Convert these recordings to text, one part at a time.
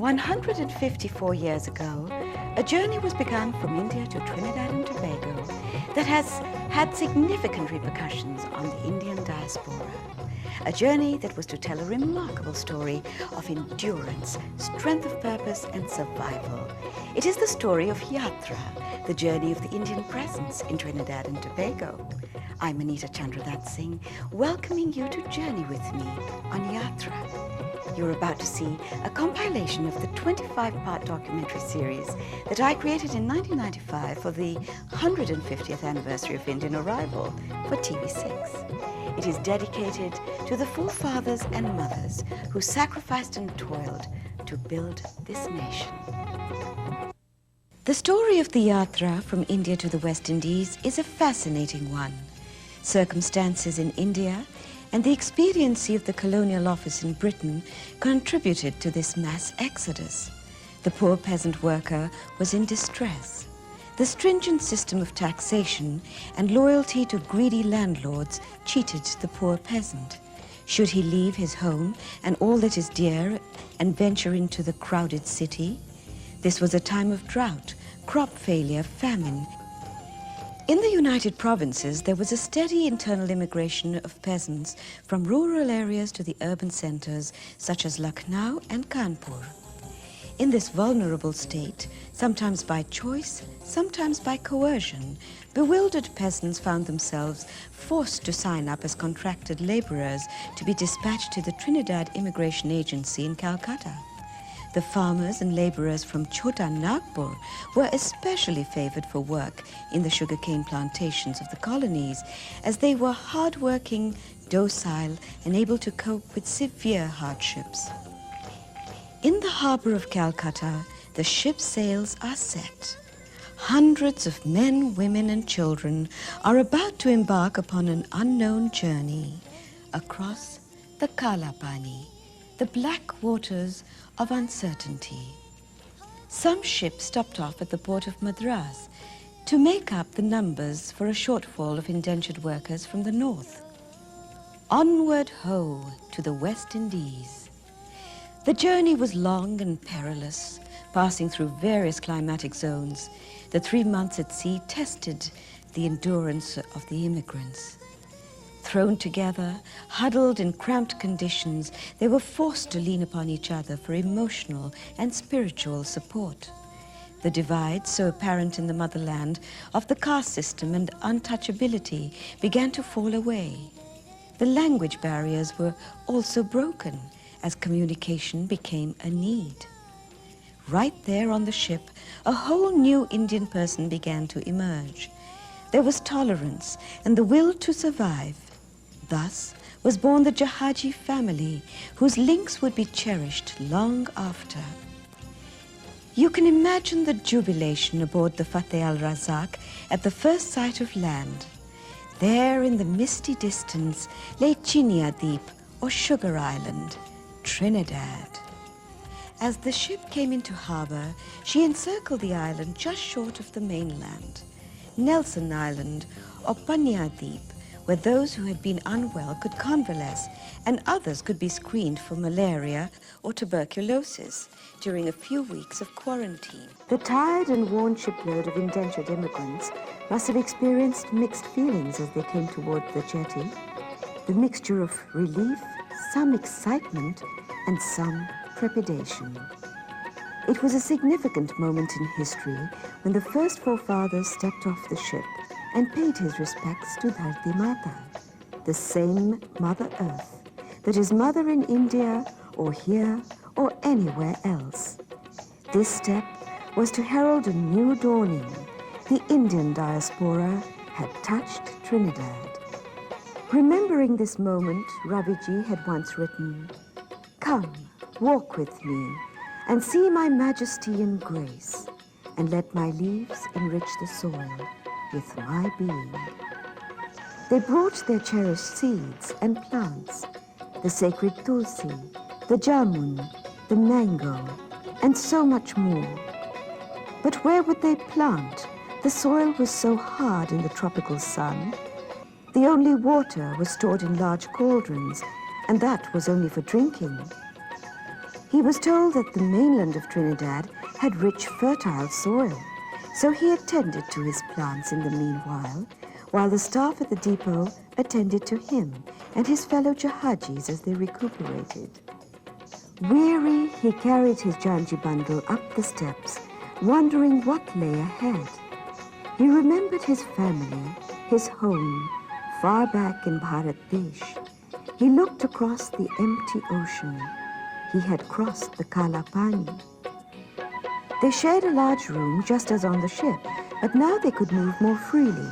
154 years ago, a journey was begun from India to Trinidad and Tobago that has had significant repercussions on the Indian diaspora. A journey that was to tell a remarkable story of endurance, strength of purpose, and survival. It is the story of Yatra, the journey of the Indian presence in Trinidad and Tobago. I'm Anita Chandradath Singh, welcoming you to journey with me on Yatra. You're about to see a compilation of the 25-part documentary series that I created in 1995 for the 150th anniversary of Indian arrival for TV6. It is dedicated to the forefathers and mothers who sacrificed and toiled to build this nation. The story of the Yatra from India to the West Indies is a fascinating one. Circumstances in India and the expediency of the colonial office in Britain contributed to this mass exodus. The poor peasant worker was in distress. The stringent system of taxation and loyalty to greedy landlords cheated the poor peasant. Should he leave his home and all that is dear and venture into the crowded city? This was a time of drought, crop failure, famine. In the United Provinces, there was a steady internal immigration of peasants from rural areas to the urban centers, such as Lucknow and Kanpur. In this vulnerable state, sometimes by choice, sometimes by coercion, bewildered peasants found themselves forced to sign up as contracted laborers to be dispatched to the Trinidad Immigration Agency in Calcutta. The farmers and laborers from Chota Nagpur were especially favored for work in the sugarcane plantations of the colonies, as they were hard-working, docile, and able to cope with severe hardships. In the harbor of Calcutta, the ship's sails are set. Hundreds of men, women, and children are about to embark upon an unknown journey across the Kala Pani, the black waters of uncertainty. Some ships stopped off at the port of Madras to make up the numbers for a shortfall of indentured workers from the north. Onward ho to the West Indies. The journey was long and perilous, passing through various climatic zones. The 3 months at sea tested the endurance of the immigrants. Thrown together, huddled in cramped conditions, they were forced to lean upon each other for emotional and spiritual support. The divide, so apparent in the motherland, of the caste system and untouchability began to fall away. The language barriers were also broken as communication became a need. Right there on the ship, a whole new Indian person began to emerge. There was tolerance and the will to survive. Thus was born the Jahaji family, whose links would be cherished long after. You can imagine the jubilation aboard the Fateh al-Razak at the first sight of land. There in the misty distance lay Chinia Deep, or Sugar Island, Trinidad. As the ship came into harbor, she encircled the island just short of the mainland. Nelson Island, or Panya Deep, where those who had been unwell could convalesce and others could be screened for malaria or tuberculosis during a few weeks of quarantine. The tired and worn shipload of indentured immigrants must have experienced mixed feelings as they came toward the jetty. The mixture of relief, some excitement, and some trepidation. It was a significant moment in history when the first forefathers stepped off the ship and paid his respects to Dharti Mata, the same Mother Earth that is mother in India or here or anywhere else. This step was to herald a new dawning. The Indian diaspora had touched Trinidad. Remembering this moment, Raviji had once written, "Come, walk with me, and see my majesty and grace, and let my leaves enrich the soil with my being." They brought their cherished seeds and plants, the sacred tulsi, the jamun, the mango, and so much more. But where would they plant? The soil was so hard in the tropical sun. The only water was stored in large cauldrons, and that was only for drinking. He was told that the mainland of Trinidad had rich, fertile soil, so he attended to his plants in the meanwhile, while the staff at the depot attended to him and his fellow Jahajis as they recuperated. Weary, he carried his janji bundle up the steps, wondering what lay ahead. He remembered his family, his home, far back in Bharat Desh. He looked across the empty ocean. He had crossed the Kala Pani. They shared a large room just as on the ship, but now they could move more freely.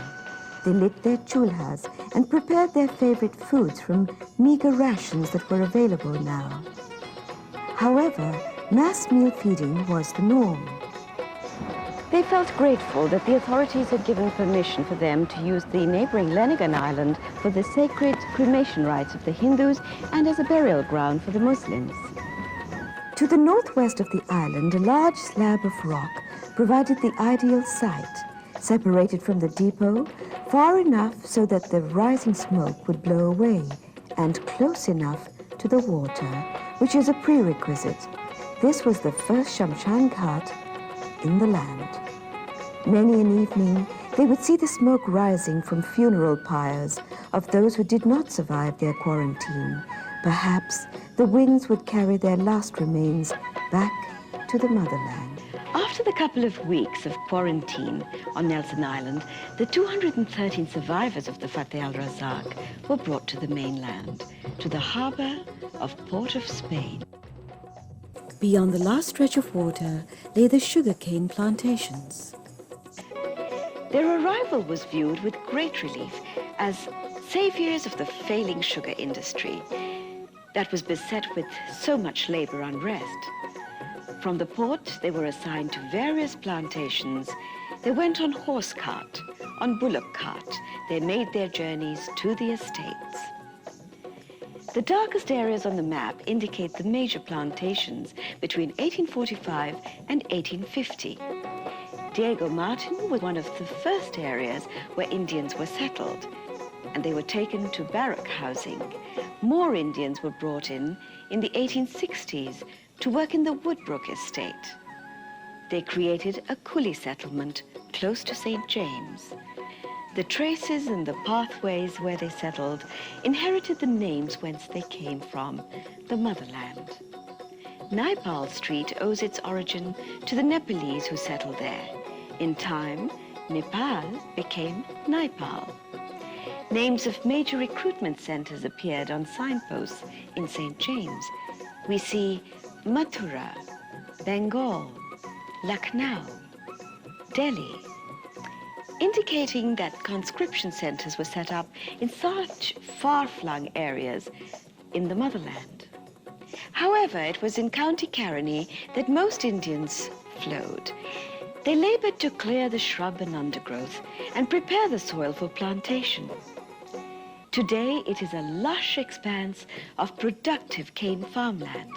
They lit their chulhas and prepared their favorite foods from meager rations that were available now. However, mass meal feeding was the norm. They felt grateful that the authorities had given permission for them to use the neighboring Lenigan Island for the sacred cremation rites of the Hindus and as a burial ground for the Muslims. To the northwest of the island, a large slab of rock provided the ideal site, separated from the depot, far enough so that the rising smoke would blow away, and close enough to the water, which is a prerequisite. This was the first Shamshan Ghat in the land. Many an evening, they would see the smoke rising from funeral pyres of those who did not survive their quarantine. Perhaps the winds would carry their last remains back to the motherland. After the couple of weeks of quarantine on Nelson Island, the 213 survivors of the Fateh al-Razak were brought to the mainland, to the harbor of Port of Spain. Beyond the last stretch of water lay the sugarcane plantations. Their arrival was viewed with great relief as saviors of the failing sugar industry that was beset with so much labor unrest. From the port, they were assigned to various plantations. They went on horse cart, on bullock cart. They made their journeys to the estates. The darkest areas on the map indicate the major plantations between 1845 and 1850. Diego Martin was one of the first areas where Indians were settled, and they were taken to barrack housing. More Indians were brought in the 1860s to work in the Woodbrook estate. They created a coolie settlement close to St. James. The traces and the pathways where they settled inherited the names whence they came from, the motherland. Naipal Street owes its origin to the Nepalese who settled there. In time, Nepal became Naipal. Names of major recruitment centers appeared on signposts in St. James. We see Mathura, Bengal, Lucknow, Delhi, indicating that conscription centers were set up in such far-flung areas in the motherland. However, it was in County Caroni that most Indians flowed. They labored to clear the shrub and undergrowth and prepare the soil for plantation. Today, it is a lush expanse of productive cane farmland.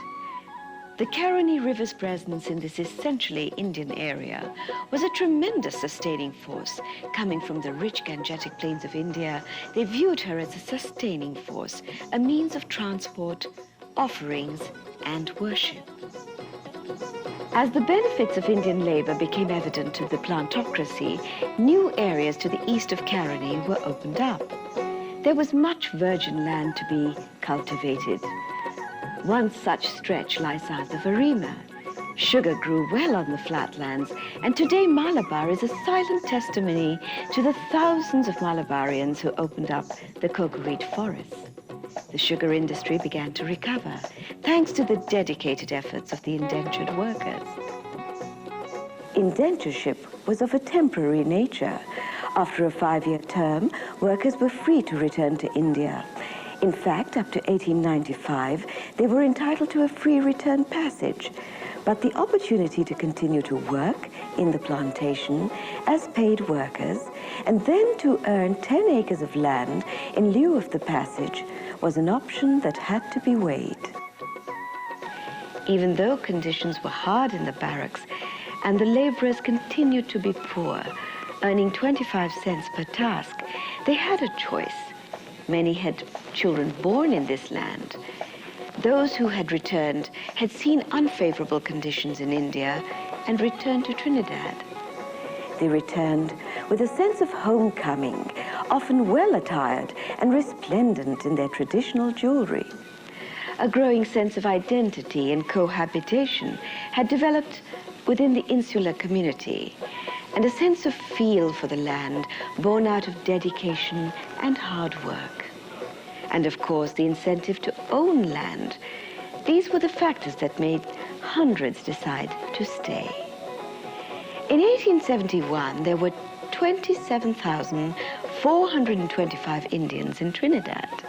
The Caroni River's presence in this essentially Indian area was a tremendous sustaining force. Coming from the rich Gangetic plains of India, they viewed her as a sustaining force, a means of transport, offerings, and worship. As the benefits of Indian labor became evident to the plantocracy, new areas to the east of Caroni were opened up. There was much virgin land to be cultivated. One such stretch lies south of Arima. Sugar grew well on the flatlands, and today Malabar is a silent testimony to the thousands of Malabarians who opened up the cocoa-reed forests. The sugar industry began to recover, thanks to the dedicated efforts of the indentured workers. Indentureship was of a temporary nature. After a 5-year term, workers were free to return to India. In fact, up to 1895, they were entitled to a free return passage, but the opportunity to continue to work in the plantation as paid workers and then to earn 10 acres of land in lieu of the passage was an option that had to be weighed. Even though conditions were hard in the barracks and the laborers continued to be poor, earning 25 cents per task, they had a choice. Many had children born in this land. Those who had returned had seen unfavorable conditions in India and returned to Trinidad. They returned with a sense of homecoming, often well attired and resplendent in their traditional jewelry. A growing sense of identity and cohabitation had developed within the insular community, and a sense of feel for the land born out of dedication and hard work. And of course, the incentive to own land. These were the factors that made hundreds decide to stay. In 1871, there were 27,425 Indians in Trinidad.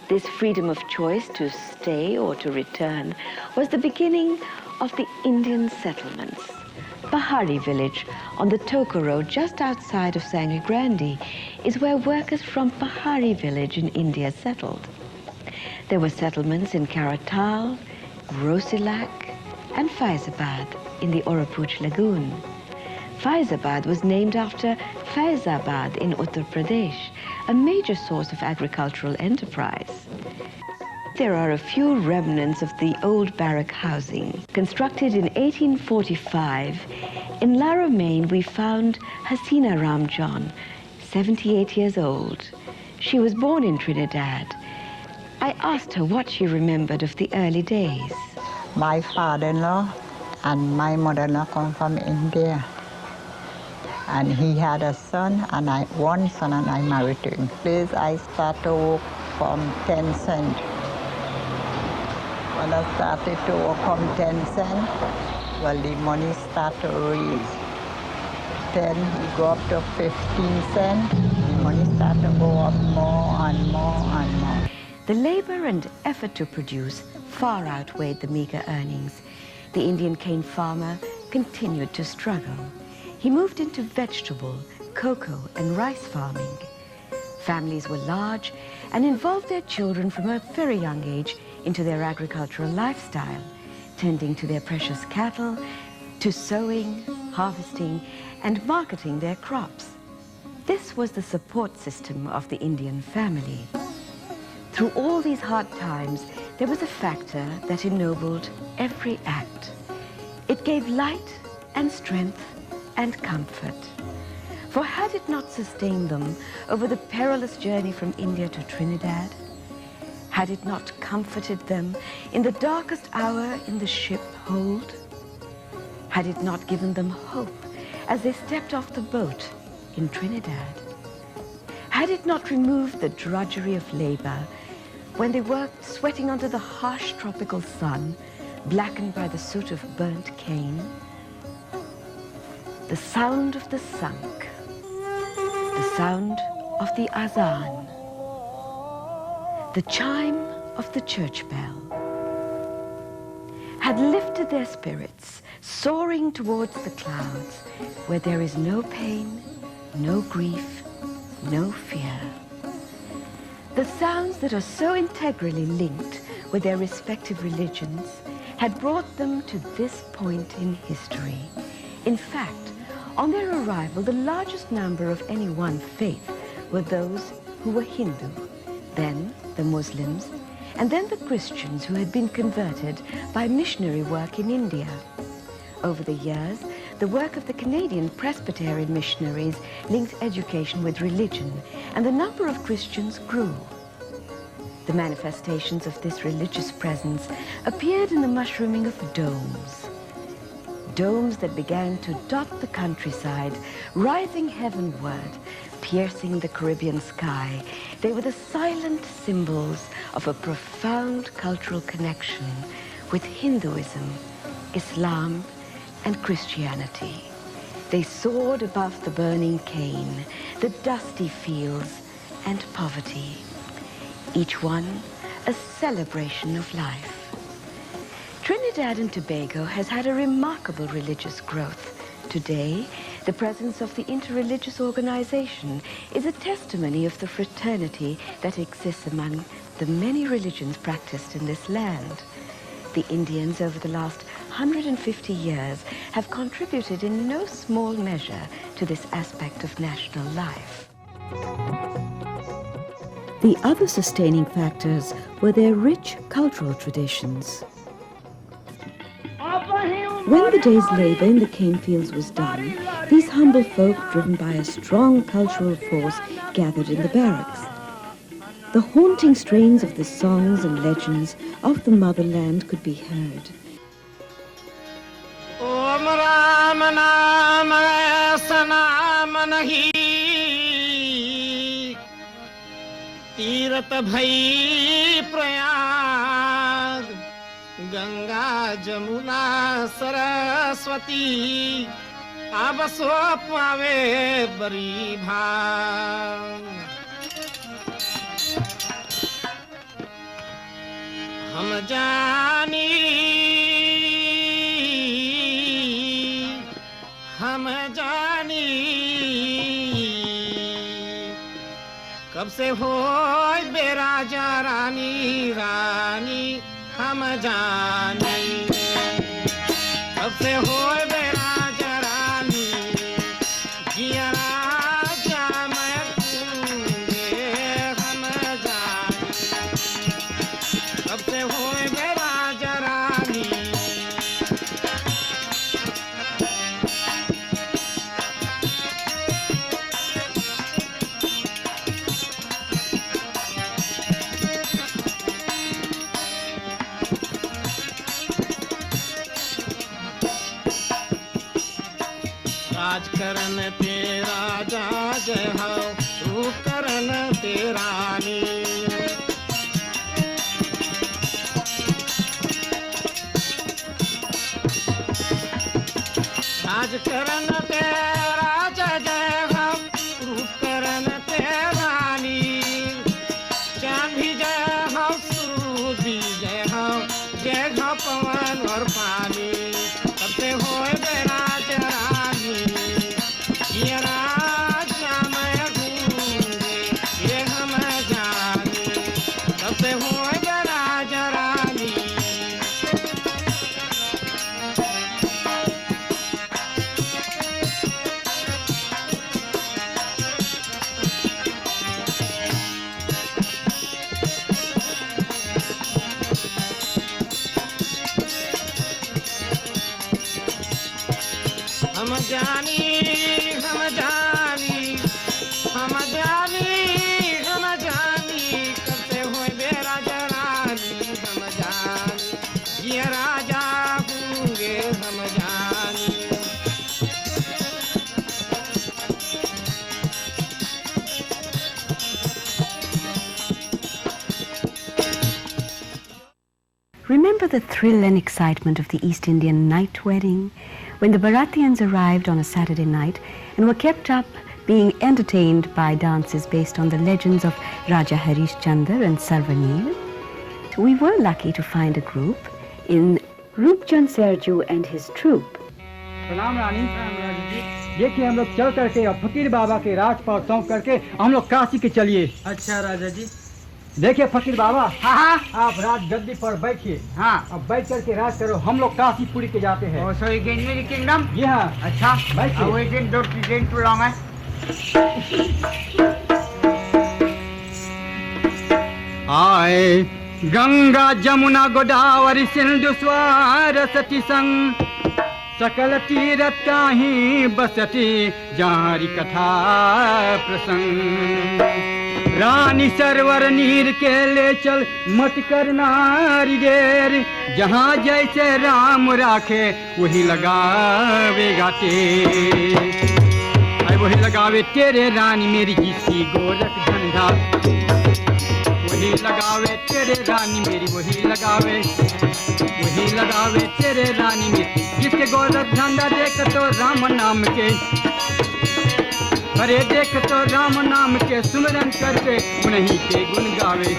This freedom of choice to stay or to return was the beginning of the Indian settlements. Bahari village on the Toka road just outside of Sangre Grande is where workers from Bahari village in India settled. There were settlements in Karatal, Rosilak, and Faizabad in the Orapuch Lagoon. Faizabad was named after Faizabad in Uttar Pradesh, a major source of agricultural enterprise. There are a few remnants of the old barrack housing. Constructed in 1845, in La Romaine we found Hasina Ramjan, 78 years old. She was born in Trinidad. I asked her what she remembered of the early days. My father-in-law and my mother-in-law come from India. And he had a son, and one son, and I married him. Please, I start to work from 10 cents. When I started to work from 10 cents, well, the money started to raise. Then it go up to 15 cents. The money started to go up more and more and more. The labor and effort to produce far outweighed the meager earnings. The Indian cane farmer continued to struggle. He moved into vegetable, cocoa, and rice farming. Families were large and involved their children from a very young age into their agricultural lifestyle, tending to their precious cattle, to sowing, harvesting, and marketing their crops. This was the support system of the Indian family. Through all these hard times, there was a factor that ennobled every act. It gave light and strength and comfort. For had it not sustained them over the perilous journey from India to Trinidad? Had it not comforted them in the darkest hour in the ship hold? Had it not given them hope as they stepped off the boat in Trinidad? Had it not removed the drudgery of labor when they worked sweating under the harsh tropical sun, blackened by the soot of burnt cane? The sound of the sunk, the sound of the azan, the chime of the church bell had lifted their spirits, soaring towards the clouds, where there is no pain, no grief, no fear. The sounds that are so integrally linked with their respective religions had brought them to this point in history. In fact, on their arrival, the largest number of any one faith were those who were Hindu, then the Muslims, and then the Christians who had been converted by missionary work in India. Over the years, the work of the Canadian Presbyterian missionaries linked education with religion, and the number of Christians grew. The manifestations of this religious presence appeared in the mushrooming of domes. Domes that began to dot the countryside, rising heavenward, piercing the Caribbean sky. They were the silent symbols of a profound cultural connection with Hinduism, Islam, and Christianity. They soared above the burning cane, the dusty fields, and poverty. Each one a celebration of life. Trinidad and Tobago has had a remarkable religious growth. Today, the presence of the interreligious organization is a testimony of the fraternity that exists among the many religions practiced in this land. The Indians over the last 150 years have contributed in no small measure to this aspect of national life. The other sustaining factors were their rich cultural traditions. When the day's labor in the cane fields was done, these humble folk, driven by a strong cultural force, gathered in the barracks. The haunting strains of the songs and legends of the motherland could be heard. Om Ram Naam aisa naam nahi, Tirath भई प्रयाग, गंगा जमुना सरस्वती, अब सो पावे बरी भाग। हम जानी कब से हो बेराजा रानी रानी, हम जानी कब से हो बेराजा रानी, जिया राजा मैं पूंगे, हम जानी कब से हो बेराजा रानी। राज करन तेरा जय हो, रूप करन तेरा नी। राज करन तेरा जय हो, रूप करन तेरा नी। चांद भी जय हो, सूरज भी जय हो, जय हो पवन और पानी, तब से होए बेराज रानी, ये राजा मैं गूंगे, ये हम जानी, तब से होए बेराज रानी। हम जानी हम जानी हम जानी हम जानी, करते हुए बेराजा रानी, हम जानी ये राजा होंगे, हम जानी। Remember the thrill and excitement of the East Indian night wedding, when the Bharatians arrived on a Saturday night and were kept up being entertained by dances based on the legends of Raja Harish Chandra and Sarvanir? We were lucky to find a group in Rupchand Serju and his troupe. प्रणाम रानी जी, देखिए हम लोग चल करके और फकीर बाबा के राज पर सौंप करके हम लोग काशी के चलिए। अच्छा राजा जी। देखिए फकीर बाबा, हाँ आप राज गद्दी पर बैठिए। हाँ, अब बैठ करके राज करो, हम लोग काशीपुरी के जाते हैं। so you gain me the kingdom? जी हाँ। अच्छा, बैठिए। we didn't pretend too long, आए गंगा जमुना गोदावरी सिंधु सरस्वती संग, सकल तीरथ काही बसती जारी कथा प्रसंग। रानी सरवर नीर के ले चल मत कर नारी देर, जहाँ जैसे राम राखे वही लगावेगा तेरे, वही लगावे तेरे रानी मेरी जिसकी गोरख धंधा, वही लगावे तेरे रानी मेरी, वही लगावे तेरे रानी मेरी, जिसके गोरख धंधा। देख तो राम नाम के, अरे देख तो राम नाम के सुमरन करके उन्हीं के गुण गावे।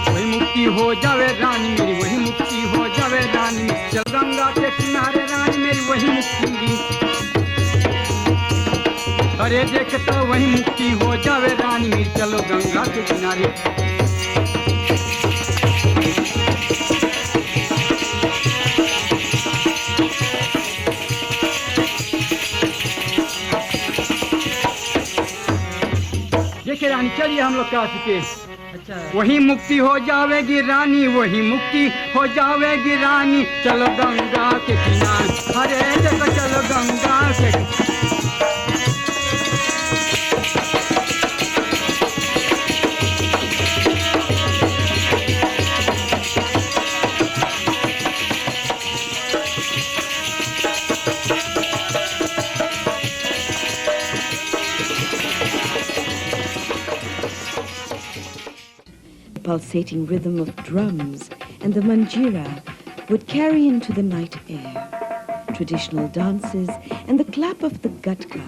वही मुक्ति हो जावे रानी मेरी, वही मुक्ति हो जावे रानी मेरी, चल गंगा के किनारे रानी मेरी, वही मुक्ति दी। अरे देख तो वही मुक्ति हो जावे रानी मेरी, चलो गंगा के किनारे। के रानी, चलिए हम लोग काशी के। अच्छा, वही मुक्ति हो जावेगी रानी, वही मुक्ति हो जावेगी रानी। चलो गंगा के किनारे, अरे देखो चलो गंगा के। Pulsating rhythm of drums and the manjira would carry into the night air. Traditional dances and the clap of the gatka,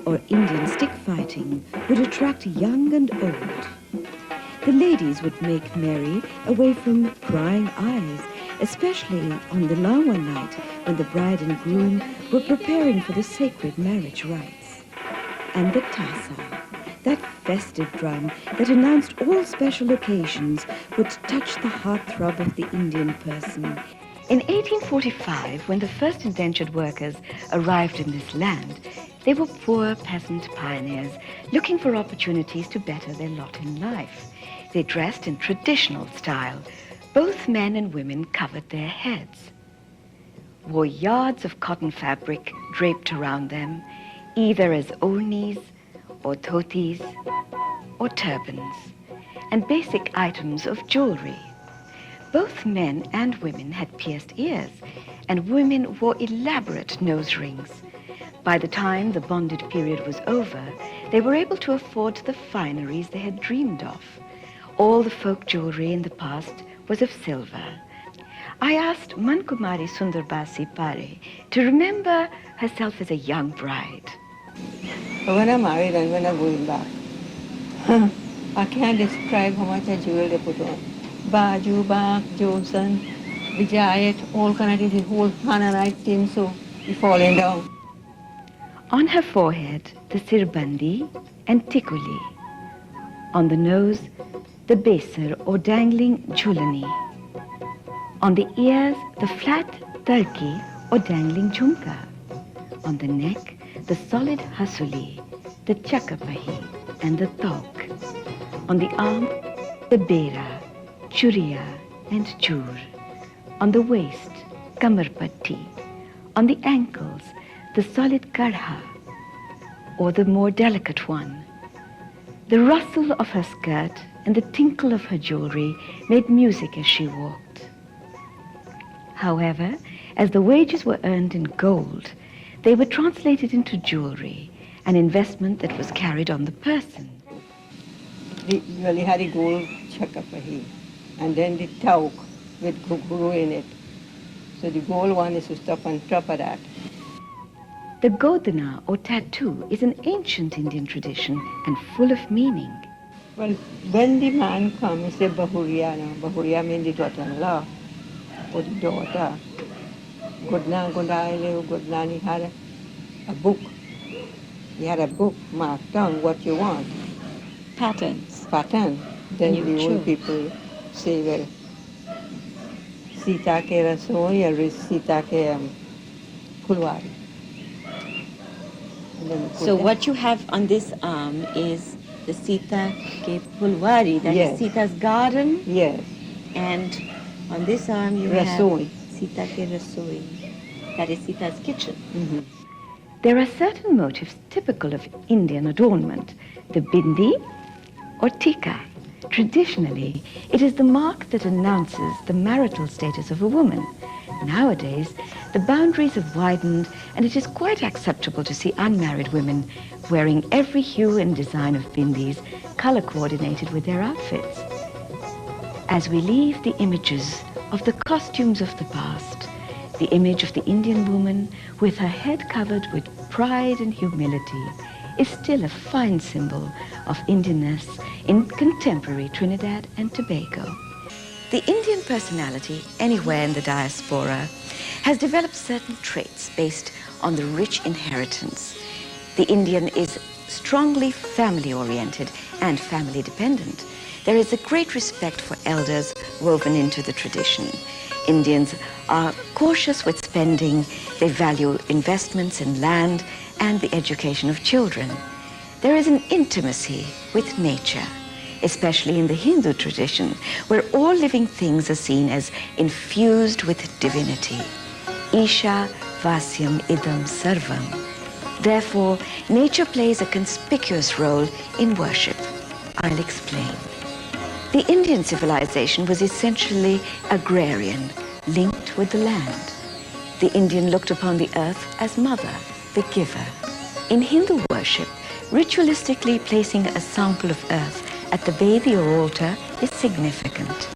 or Indian stick fighting, would attract young and old. The ladies would make merry away from prying eyes, especially on the Lawa night when the bride and groom were preparing for the sacred marriage rites. And the Tossa, that festive drum that announced all special occasions, would touch the heartthrob of the Indian person. In 1845, when the first indentured workers arrived in this land, they were poor peasant pioneers looking for opportunities to better their lot in life. They dressed in traditional style. Both men and women covered their heads, wore yards of cotton fabric draped around them, either as olnis, or dhotis, or turbans, and basic items of jewelry. Both men and women had pierced ears, and women wore elaborate nose rings. By the time the bonded period was over, they were able to afford the fineries they had dreamed of. All the folk jewelry in the past was of silver. I asked Mankumari Sundarbasi Pare to remember herself as a young bride. When I married and when I'm going back, I can't describe how much jewelry they put on. Baju, Bag, Johnson, Vijayat, all kind of things, the whole Hananite thing, so you're falling down. On her forehead, the sirbandi and tikuli. On the nose, the besar or dangling jhulani. On the ears, the flat turki or dangling jhumka. On the neck, the solid hasuli, the chakapahi, and the tok. On the arm, the bera, churiya, and chur. On the waist, kamarpatti. On the ankles, the solid karha, or the more delicate one. The rustle of her skirt and the tinkle of her jewelry made music as she walked. However, as the wages were earned in gold, they were translated into jewelry, an investment that was carried on the person. They usually had a gold chakapahi, and then the tauk with guguru in it. So the gold one is to stop on top of that. The godana or tattoo is an ancient Indian tradition and full of meaning. Well, when the man comes, he says Bahuriya. Bahuriya means the daughter-in-law or the daughter. Godna, Godaile, Godna, he had a book. He had a book marked down what you want. Patterns. Pattern. Then You the choose. old people say, well, Sita ke rasoi or Sita ke kulwari. And then you put So that. what you have on this arm is the Sita ke Pulwari, that is Yes. Sita's garden, Yes, and on this arm you Rasoi. have Sita ke Rasoi, that is Sita's kitchen. Mm-hmm. There are certain motifs typical of Indian adornment, the bindi or tika. Traditionally, it is the mark that announces the marital status of a woman. Nowadays, the boundaries have widened, and it is quite acceptable to see unmarried women wearing every hue and design of bindis, color coordinated with their outfits. As we leave the images of the costumes of the past, the image of the Indian woman with her head covered with pride and humility is still a fine symbol of Indianness in contemporary Trinidad and Tobago. The Indian personality anywhere in the diaspora has developed certain traits based on the rich inheritance. The Indian is strongly family-oriented and family-dependent. There is a great respect for elders woven into the tradition. Indians are cautious with spending. They value investments in land and the education of children. there is an intimacy with nature, especially in the Hindu tradition, where all living things are seen as infused with divinity. Isha Vasyam Idam Sarvam. Therefore, nature plays a conspicuous role in worship. I'll explain. The Indian civilization was essentially agrarian, linked with the land. The Indian looked upon the earth as mother, the giver. In Hindu worship, ritualistically placing a sample of earth at the Vedic altar is significant.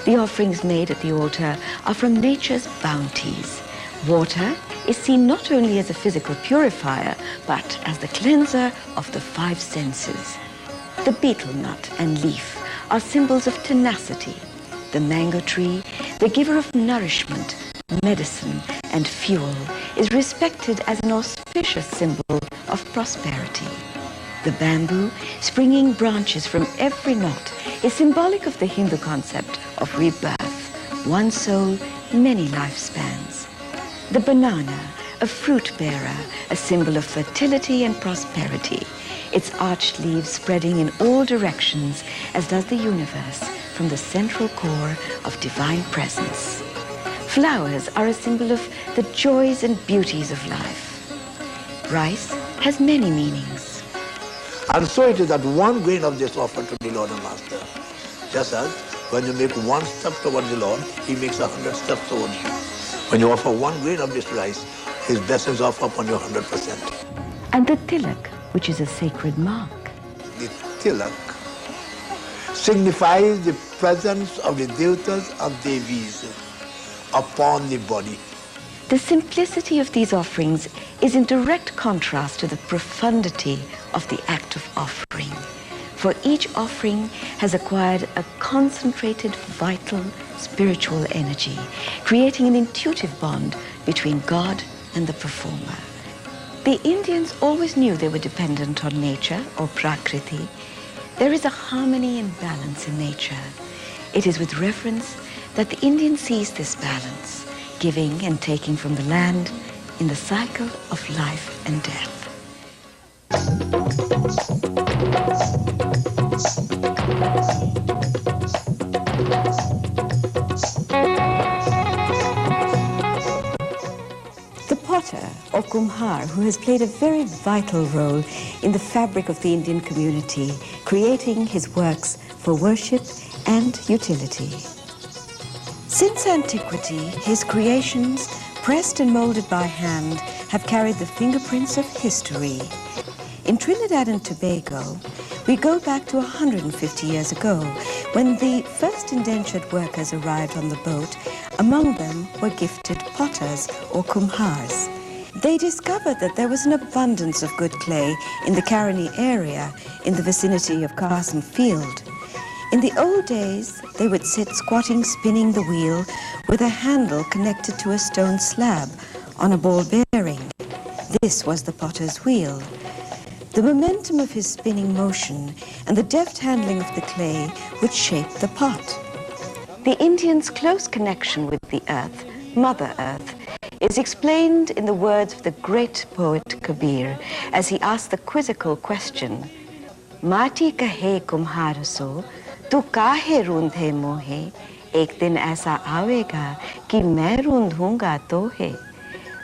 The offerings made at the altar are from nature's bounties. Water is seen not only as a physical purifier, but as the cleanser of the five senses. The betel nut and leaf are symbols of tenacity. The mango tree, the giver of nourishment, medicine, and fuel, is respected as an auspicious symbol of prosperity. The bamboo, springing branches from every knot, is symbolic of the Hindu concept of rebirth, one soul, many lifespans. The banana, a fruit bearer, a symbol of fertility and prosperity, its arched leaves spreading in all directions, as does the universe, from the central core of divine presence. Flowers are a symbol of the joys and beauties of life. Rice has many meanings. And so it is that one grain of this offered to the Lord and Master. Just as when you make one step towards the Lord, He makes 100 steps towards you. When you offer one grain of this rice, His blessings offer upon you 100%. And the tilak, which is a sacred mark. The tilak signifies the presence of the devatas and devis upon the body. The simplicity of these offerings is in direct contrast to the profundity of the act of offering. For each offering has acquired a concentrated, vital, spiritual energy, creating an intuitive bond between God and the performer. The Indians always knew they were dependent on nature, or prakriti. There is a harmony and balance in nature. It is with reverence that the Indian sees this balance, giving and taking from the land in the cycle of life and death. The potter, or kumhar, who has played a very vital role in the fabric of the Indian community, creating his works for worship and utility. Since antiquity, his creations, pressed and molded by hand, have carried the fingerprints of history. In Trinidad and Tobago, we go back to 150 years ago, when the first indentured workers arrived on the boat. Among them were gifted potters, or kumhars. They discovered that there was an abundance of good clay in the Caroni area, in the vicinity of Carson Field. In the old days, they would sit squatting, spinning the wheel with a handle connected to a stone slab on a ball bearing. This was the potter's wheel. The momentum of his spinning motion and the deft handling of the clay would shape the pot. The Indians' close connection with the earth, Mother Earth, is explained in the words of the great poet Kabir as he asked the quizzical question, Mati kahe kumhar so, tu kahe rundhe mohe, ek din aisa aavega ki main rundhunga tohe.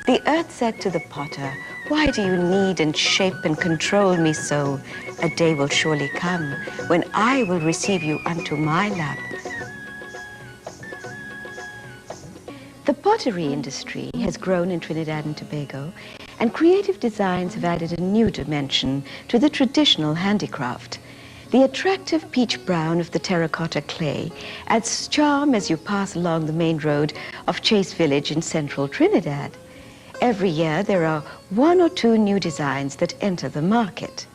The earth said to the potter, why do you knead and shape and control me so? A day will surely come when I will receive you unto my lap. The pottery industry has grown in Trinidad and Tobago, and creative designs have added a new dimension to the traditional handicraft. The attractive peach brown of the terracotta clay adds charm as you pass along the main road of Chase Village in central Trinidad. Every year there are 1 or 2 new designs that enter the market.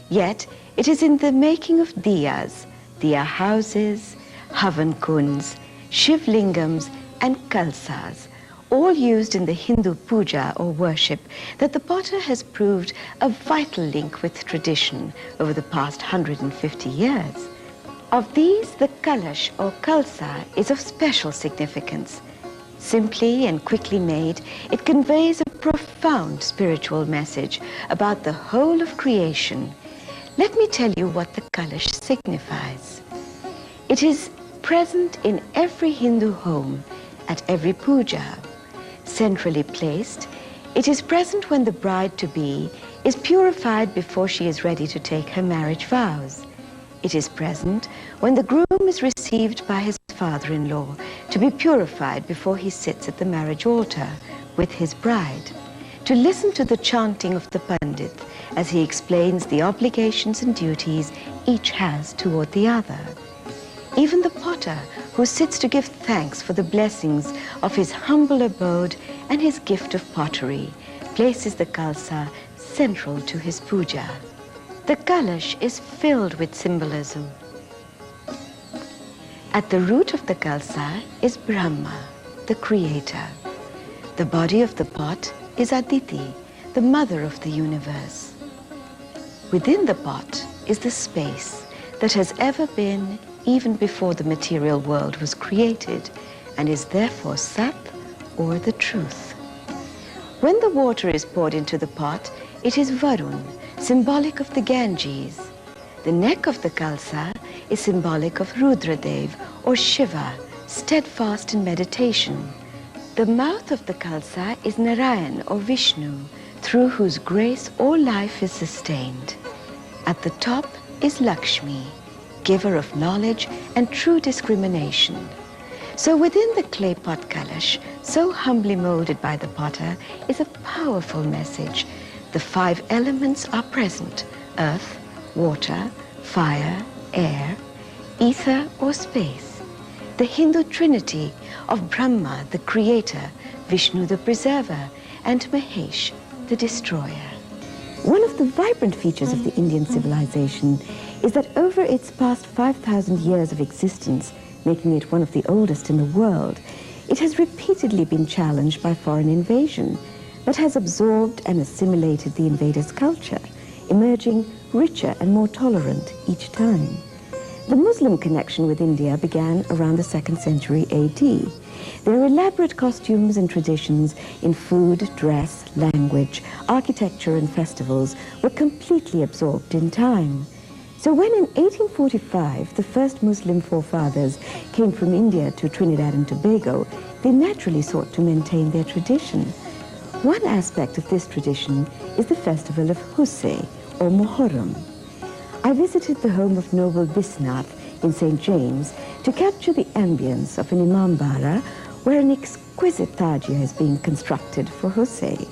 Yet it is in the making of diyas, diya houses, havan kunds, shivlingams, and kalsas, all used in the Hindu puja or worship, that the potter has proved a vital link with tradition over the past 150 years. Of these, the kalash or kalsa is of special significance. Simply and quickly made, it conveys a profound spiritual message about the whole of creation. Let me tell you what the kalash signifies. It is present in every Hindu home at every puja. Centrally placed, it is present when the bride-to-be is purified before she is ready to take her marriage vows. It is present when the groom is received by his father-in-law to be purified before he sits at the marriage altar with his bride, to listen to the chanting of the pandit as he explains the obligations and duties each has toward the other. Even the potter who sits to give thanks for the blessings of his humble abode and his gift of pottery places the kalsa central to his puja. The kalash is filled with symbolism. At the root of the kalsa is Brahma, the creator. The body of the pot is Aditi, the mother of the universe. Within the pot is the space that has ever been even before the material world was created and is therefore Sat, or the truth. When the water is poured into the pot, it is Varun, symbolic of the Ganges. The neck of the kalsa is symbolic of Rudradev or Shiva, steadfast in meditation. The mouth of the kalsa is Narayan or Vishnu, through whose grace all life is sustained. At the top is Lakshmi, giver of knowledge and true discrimination. So within the clay pot kalash, so humbly molded by the potter, is a powerful message. The 5 elements are present: earth, water, fire, air, ether or space. The Hindu trinity of Brahma, the creator, Vishnu, the preserver, and Mahesh, the destroyer. One of the vibrant features of the Indian civilization is that over its past 5,000 years of existence, making it one of the oldest in the world, it has repeatedly been challenged by foreign invasion, but has absorbed and assimilated the invaders' culture, emerging richer and more tolerant each time. The Muslim connection with India began around the 2nd century AD. Their elaborate costumes and traditions in food, dress, language, architecture and festivals were completely absorbed in time. So when in 1845 the first Muslim forefathers came from India to Trinidad and Tobago, they naturally sought to maintain their tradition. One aspect of this tradition is the festival of Husse, or Muharram. I visited the home of noble Bisnath in St. James to capture the ambience of an imambara where an exquisite tajia is being constructed for Husse.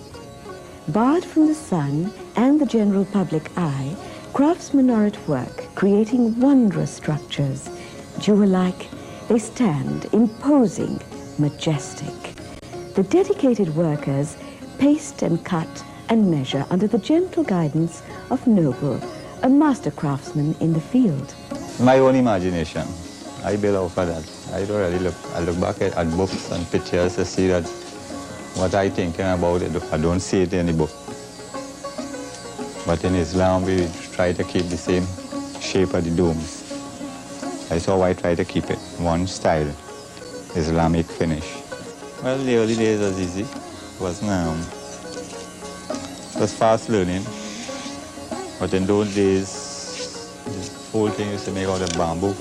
Barred from the sun and the general public eye, craftsmen are at work, creating wondrous structures. Jewel-like, they stand, imposing, majestic. The dedicated workers paste and cut and measure under the gentle guidance of Noble, a master craftsman in the field. My own imagination. I build off of that. I don't really look. I look back at books and pictures to see that what I thinking about it. I don't see it in the book. But in Islam, we try to keep the same shape of the domes. That's how I try to keep it. One style, Islamic finish. Well, the early days was easy. It was fast learning. But in those days, the whole thing used to make out of bamboo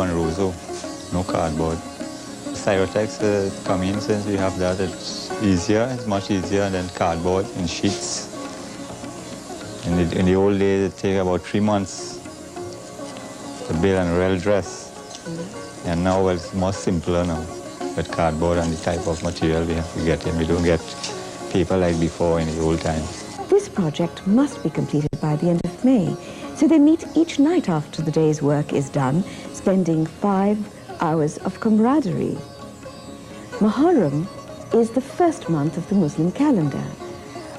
and roseau, no cardboard. Stereotypes come in since we have that. It's easier, it's much easier than cardboard and sheets. In the old days, it take about 3 months to build a real dress. And now it's more simpler now with cardboard and the type of material we have to get in. We don't get paper like before in the old times. This project must be completed by the end of May, so they meet each night after the day's work is done, spending 5 hours of camaraderie. Muharram is the first month of the Muslim calendar.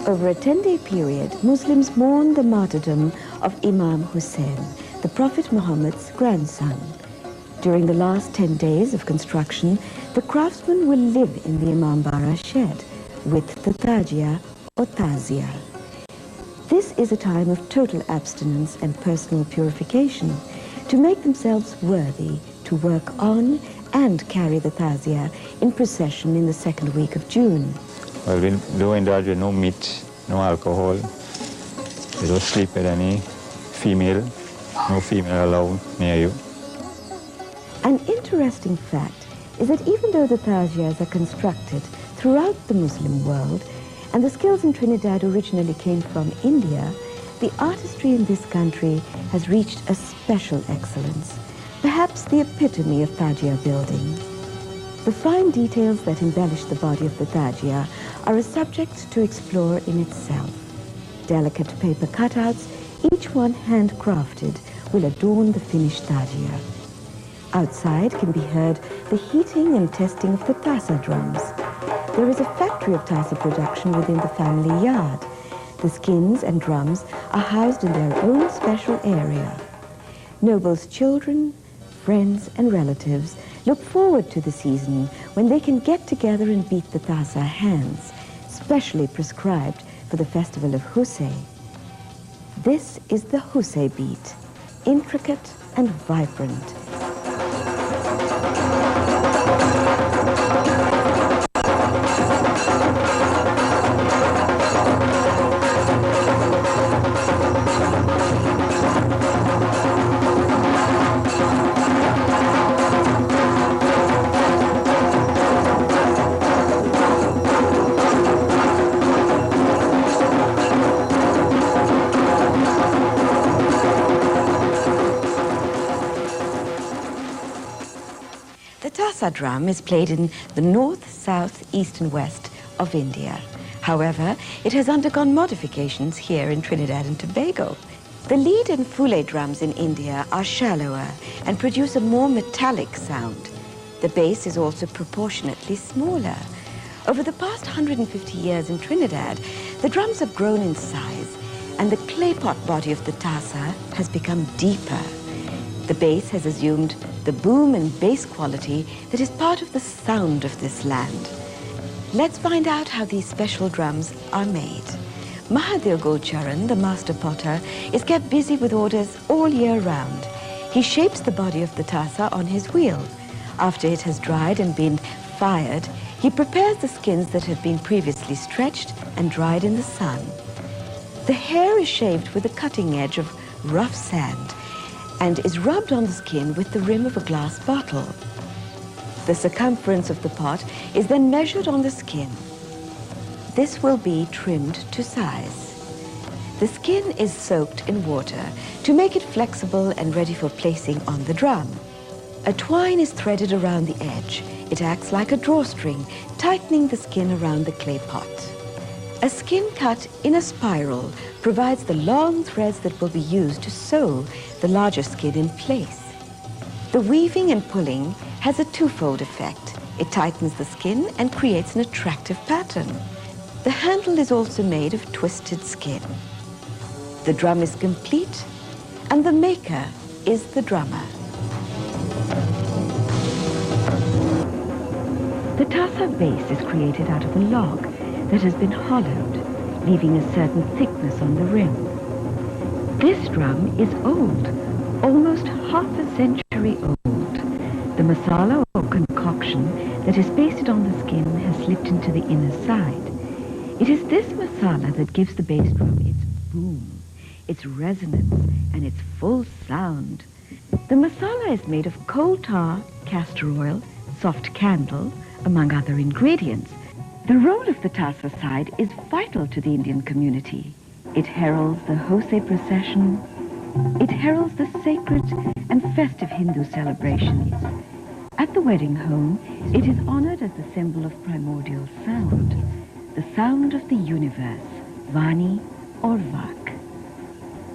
Over a 10-day period, Muslims mourn the martyrdom of Imam Hussein, the Prophet Muhammad's grandson. During the last 10 days of construction, the craftsmen will live in the Imambara shed with the tajia or tazia. This is a time of total abstinence and personal purification to make themselves worthy to work on and carry the tazia in procession in the 2nd week of June. Well, we do indulge with no meat, no alcohol. We don't sleep with any female, no female allowed near you. An interesting fact is that even though the tajias are constructed throughout the Muslim world, and the skills in Trinidad originally came from India, the artistry in this country has reached a special excellence, perhaps the epitome of tajia building. The fine details that embellish the body of the tajia are a subject to explore in itself. Delicate paper cutouts, each one handcrafted, will adorn the finished tajia. Outside can be heard the heating and testing of the Tossa drums. There is a factory of Tossa production within the family yard. The skins and drums are housed in their own special area. Nobles' children, friends and relatives look forward to the season when they can get together and beat the Tossa hands, specially prescribed for the festival of Husay. This is the Husay beat, intricate and vibrant. The Tossa drum is played in the north, south, east and west of India. However, it has undergone modifications here in Trinidad and Tobago. The lead and fule drums in India are shallower and produce a more metallic sound. The bass is also proportionately smaller. Over the past 150 years in Trinidad, the drums have grown in size and the clay pot body of the Tossa has become deeper. The bass has assumed the boom and bass quality that is part of the sound of this land. Let's find out how these special drums are made. Mahadev Golcharan, the master potter, is kept busy with orders all year round. He shapes the body of the Tossa on his wheel. After it has dried and been fired, he prepares the skins that have been previously stretched and dried in the sun. The hair is shaved with a cutting edge of rough sand and is rubbed on the skin with the rim of a glass bottle. The circumference of the pot is then measured on the skin. This will be trimmed to size. The skin is soaked in water to make it flexible and ready for placing on the drum. A twine is threaded around the edge. It acts like a drawstring, tightening the skin around the clay pot. A skin cut in a spiral provides the long threads that will be used to sew the larger skin in place. The weaving and pulling has a twofold effect. It tightens the skin and creates an attractive pattern. The handle is also made of twisted skin. The drum is complete, and the maker is the drummer. The Tossa base is created out of a log that has been hollowed, leaving a certain thickness on the rim. This drum is old, almost half a century old. The masala or concoction that is pasted on the skin has slipped into the inner side. It is this masala that gives the bass drum its boom, its resonance, and its full sound. The masala is made of coal tar, castor oil, soft candle, among other ingredients. The role of the Tossa side is vital to the Indian community. It heralds the Hosay procession. It heralds the sacred and festive Hindu celebrations. At the wedding home, it is honored as the symbol of primordial sound, the sound of the universe, Vani or Vak.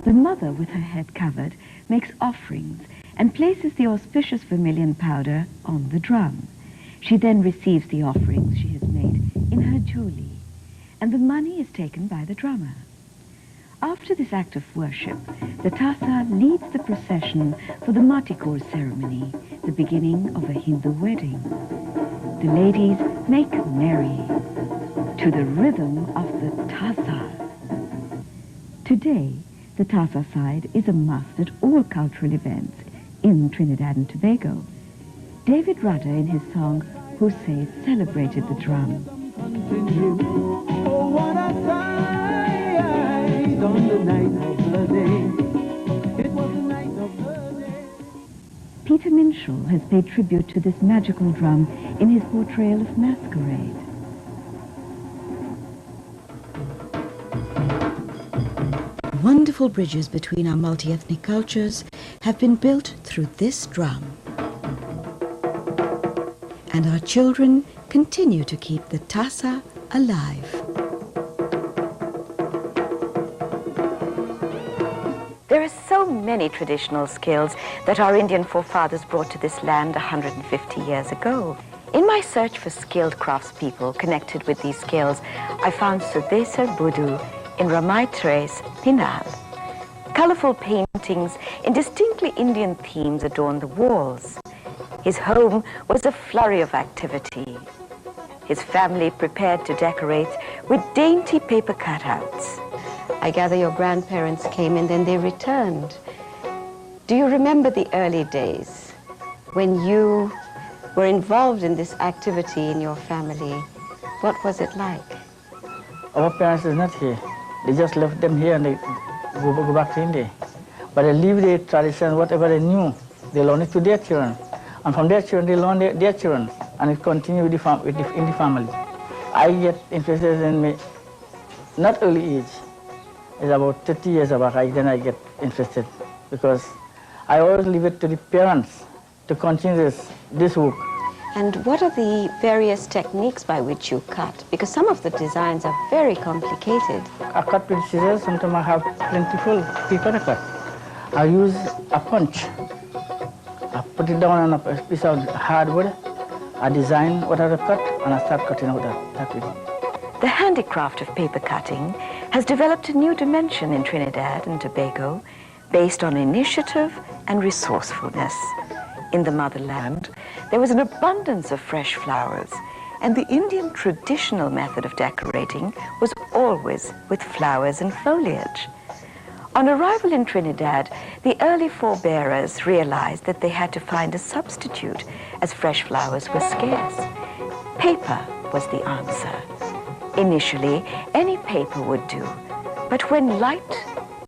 The mother, with her head covered, makes offerings and places the auspicious vermilion powder on the drum. She then receives the offerings she has made in her jewelry, and the money is taken by the drummer. After this act of worship, the Tossa leads the procession for the Matikor ceremony, the beginning of a Hindu wedding. The ladies make merry to the rhythm of the Tossa. Today, the Tossa side is a must at all cultural events in Trinidad and Tobago. David Rudder, in his song Husay, celebrated the drum. Oh, what a sight on the night of the day. Minshall has paid tribute to this magical drum in his portrayal of Masquerade. Wonderful bridges between our multi-ethnic cultures have been built through this drum. And our children continue to keep the Tossa alive. There are so many traditional skills that our Indian forefathers brought to this land 150 years ago. In my search for skilled craftspeople connected with these skills, I found Sudesar Budu in Ramaitre's Pinal. Colorful paintings in distinctly Indian themes adorn the walls. His home was a flurry of activity. His family prepared to decorate with dainty paper cutouts. I gather your grandparents came and then they returned. Do you remember the early days when you were involved in this activity in your family? What was it like? Our parents are not here. They just left them here and they go back to India. But they leave the tradition, whatever they knew, they learn it to their children. And from their children, they learn their children. And it continues in the family. I get interested in me, not early age. It's about 30 years back, then I get interested. Because I always leave it to the parents to continue this work. And what are the various techniques by which you cut? Because some of the designs are very complicated. I cut with scissors, sometimes I have plentiful paper to cut. I use a punch. I put it down on a piece of hardwood. I design what I cut and I start cutting out that way. The handicraft of paper cutting has developed a new dimension in Trinidad and Tobago based on initiative and resourcefulness. In the motherland, there was an abundance of fresh flowers, and the Indian traditional method of decorating was always with flowers and foliage. On arrival in Trinidad, the early forebearers realized that they had to find a substitute as fresh flowers were scarce. Paper was the answer. Initially, any paper would do, but when light,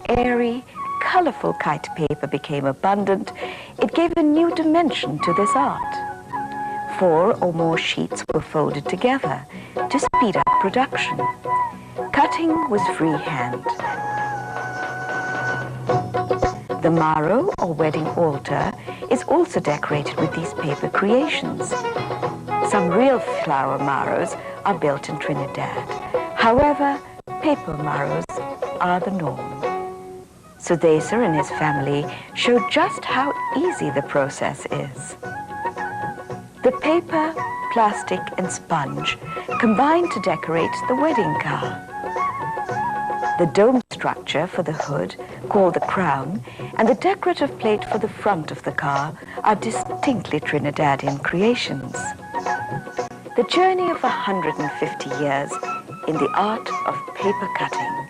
airy, colorful kite paper became abundant, it gave a new dimension to this art. 4 or more sheets were folded together to speed up production. Cutting was freehand. The maro, or wedding altar, is also decorated with these paper creations. Some real flower maros are built in Trinidad. However, paper maros are the norm. Sudesar and his family showed just how easy the process is. The paper, plastic, and sponge combine to decorate the wedding car. The dome structure for the hood, called the crown, and the decorative plate for the front of the car are distinctly Trinidadian creations. The journey of 150 years in the art of paper cutting.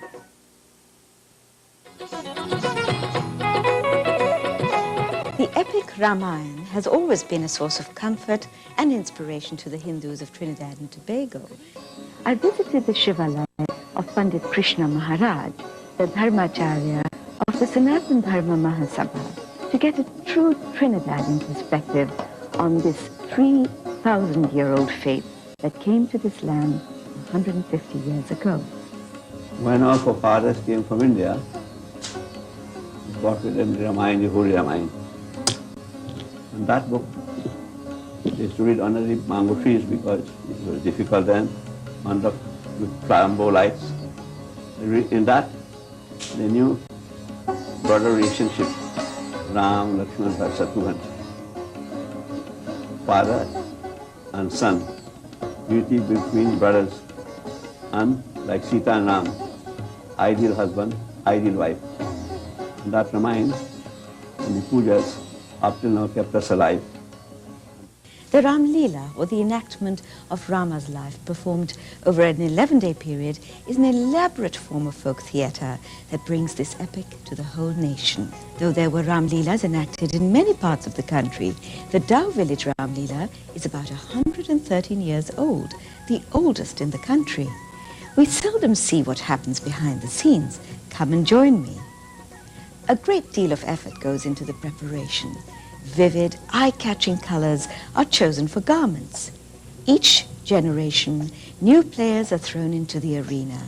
The epic Ramayana has always been a source of comfort and inspiration to the Hindus of Trinidad and Tobago. I visited the Shivalaya of Pandit Krishna Maharaj, the Dharmacharya of the Sanatana Dharma Mahasabha, to get a true Trinidadian perspective on this 3,000-year-old faith that came to this land 150 years ago. When our forefathers came from India, they brought with them the Ramayana, the Holy Ramayana. And that book, they used to read under the mango trees because it was difficult then, under with flambeau lights. In that, they knew brother relationship, Ram, Lakshman, Shatrughan, father and son, duty between brothers, and like Sita and Ram, ideal husband, ideal wife. And that Ramayana and the pujas up till now kept us alive. The Ram Leela, or the enactment of Rama's life performed over an 11-day period, is an elaborate form of folk theatre that brings this epic to the whole nation. Though there were Ram Leelas enacted in many parts of the country, the Dow Village Ram Leela is about 113 years old, the oldest in the country. We seldom see what happens behind the scenes. Come and join me. A great deal of effort goes into the preparation. vivid, eye-catching colors are chosen for garments. Each generation, new players are thrown into the arena.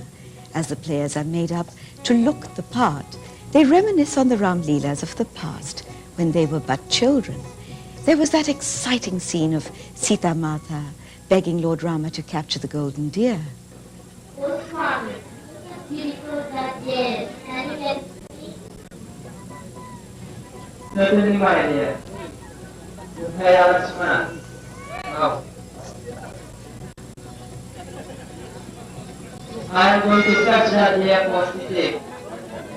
As the players are made up to look the part, they reminisce on the Ram Leelas of the past, when they were but children. There was that exciting scene of Sita Mata begging Lord Rama to capture the golden deer. I am going to touch that deer for today.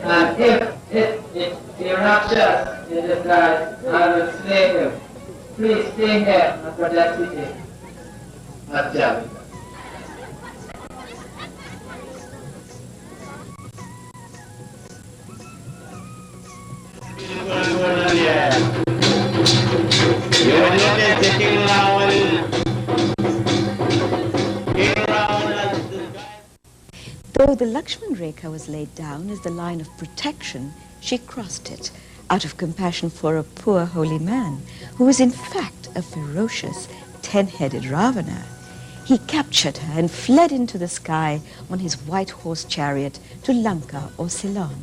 And if the Rakshas in the sky, I will slay him. Please stay here and protect city. Ajahn. Though the Lakshman Rekha was laid down as the line of protection, she crossed it out of compassion for a poor holy man who was in fact a ferocious 10-headed Ravana. He captured her and fled into the sky on his white horse chariot to Lanka or Ceylon.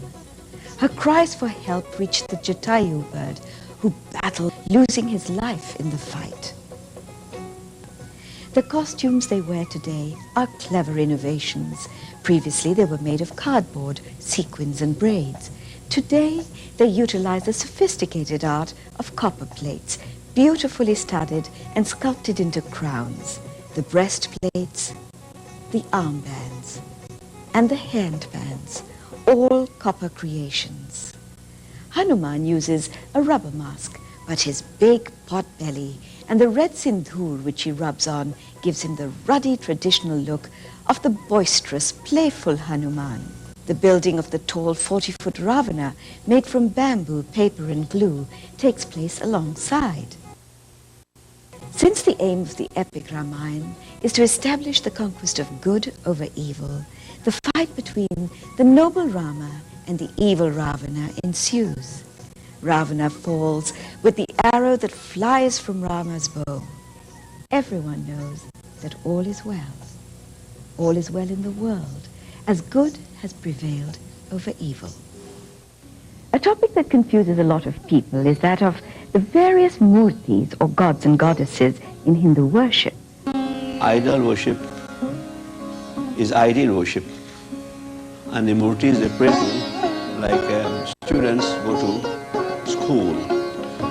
Her cries for help reached the Jatayu bird, who battled, losing his life in the fight. The costumes they wear today are clever innovations. Previously, they were made of cardboard, sequins, and braids. Today, they utilize the sophisticated art of copper plates, beautifully studded and sculpted into crowns, the breastplates, the armbands, and the handbands, all copper creations. Hanuman uses a rubber mask, but his big pot belly and the red sindhoor which he rubs on gives him the ruddy traditional look of the boisterous, playful Hanuman. The building of the tall 40-foot Ravana, made from bamboo, paper, and glue, takes place alongside. Since the aim of the epic Ramayana is to establish the conquest of good over evil, the fight between the noble Rama and the evil Ravana ensues. Ravana falls with the arrow that flies from Rama's bow. Everyone knows that all is well. All is well in the world, as good has prevailed over evil. A topic that confuses a lot of people is that of the various murtis, or gods and goddesses, in Hindu worship. Idol worship is ideal worship, and the murtis they pray to, like students go to school,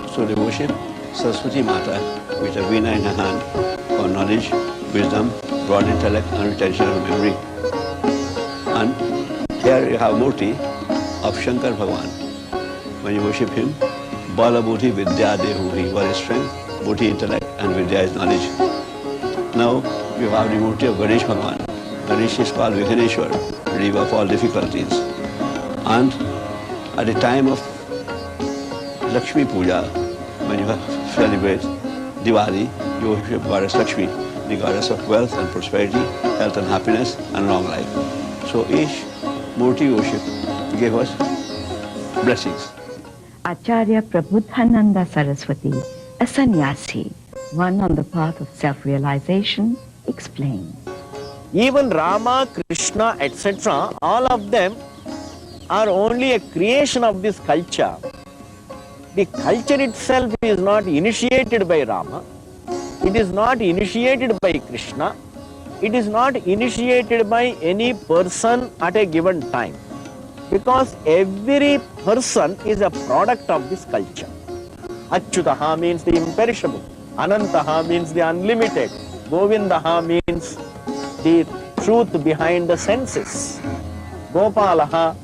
so they worship Saraswati Mata with a veena in her hand for knowledge, wisdom, broad intellect, and retention of memory. And here you have murti of Shankar Bhagavan. When you worship him, Bala Buddhi Vidya Dehuhi, what is strength, Buddhi intellect, and Vidya is knowledge. Now you have the murti of Ganesh Bhagavan. Ganesh is called Vighaneshwar, relief of all difficulties. And at the time of Lakshmi Puja, when you celebrate Diwali, you worship Goddess Lakshmi, the goddess of wealth and prosperity, health and happiness, and long life. So each murti worship gave us blessings. Acharya Prabhuddhananda Saraswati, a sannyasi, one on the path of self-realization, explained. Even Rama, Krishna, etc., all of them are only a creation of this culture. The culture itself is not initiated by Rama, it is not initiated by Krishna, it is not initiated by any person at a given time. Because every person is a product of this culture. Achyutaha means the imperishable, Anantaha means the unlimited, Govindaha means the truth behind the senses, Gopalaha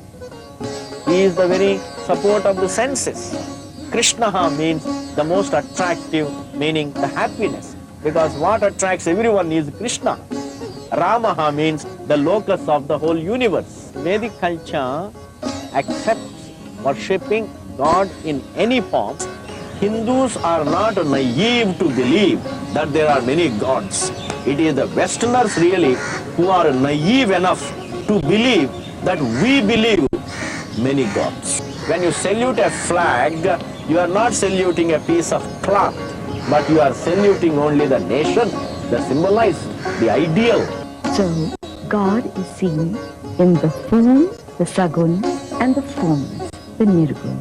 is the very support of the senses, Krishnaha means the most attractive, meaning the happiness, because what attracts everyone is Krishna. Ramaha means the locus of the whole universe. Vedic culture accepts worshipping God in any form. Hindus are not naive to believe that there are many gods. It is the Westerners really who are naive enough to believe that we believe many gods. When you salute a flag, You are not saluting a piece of cloth, but you are saluting only the nation, the symbolize, the ideal. So, God is seen in the form, the sagun, and the formless, the nirgun.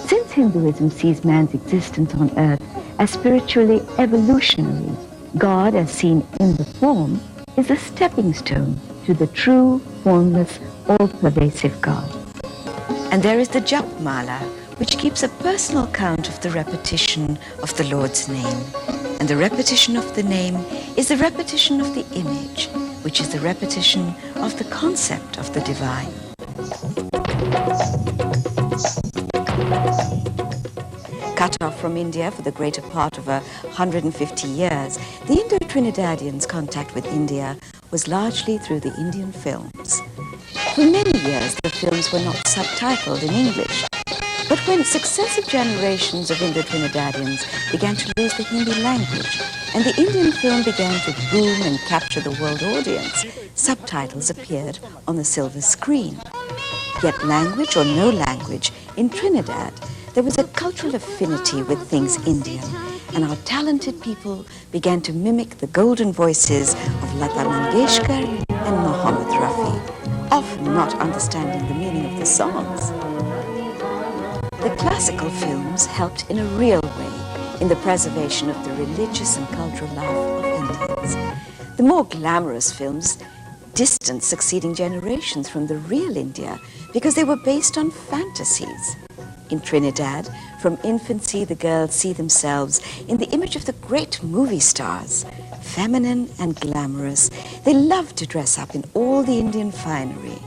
Since Hinduism sees man's existence on earth as spiritually evolutionary, God, as seen in the form, is a stepping stone to the true, formless, all-pervasive God. And there is the Japmala, which keeps a personal count of the repetition of the Lord's name. And the repetition of the name is the repetition of the image, which is the repetition of the concept of the divine. Cut off from India for the greater part of 150 years, the Indo-Trinidadians' contact with India was largely through the Indian films. For many years, the films were not subtitled in English. But when successive generations of Indo-Trinidadians began to lose the Hindi language, and the Indian film began to boom and capture the world audience, subtitles appeared on the silver screen. Yet language or no language, in Trinidad, there was a cultural affinity with things Indian, and our talented people began to mimic the golden voices of Lata Mangeshkar and Mohammed Rafi, often not understanding the meaning of the songs. The classical films helped in a real way in the preservation of the religious and cultural life of Indians. The more glamorous films distanced succeeding generations from the real India because they were based on fantasies. In Trinidad, from infancy, the girls see themselves in the image of the great movie stars. Feminine and glamorous, they love to dress up in all the Indian finery.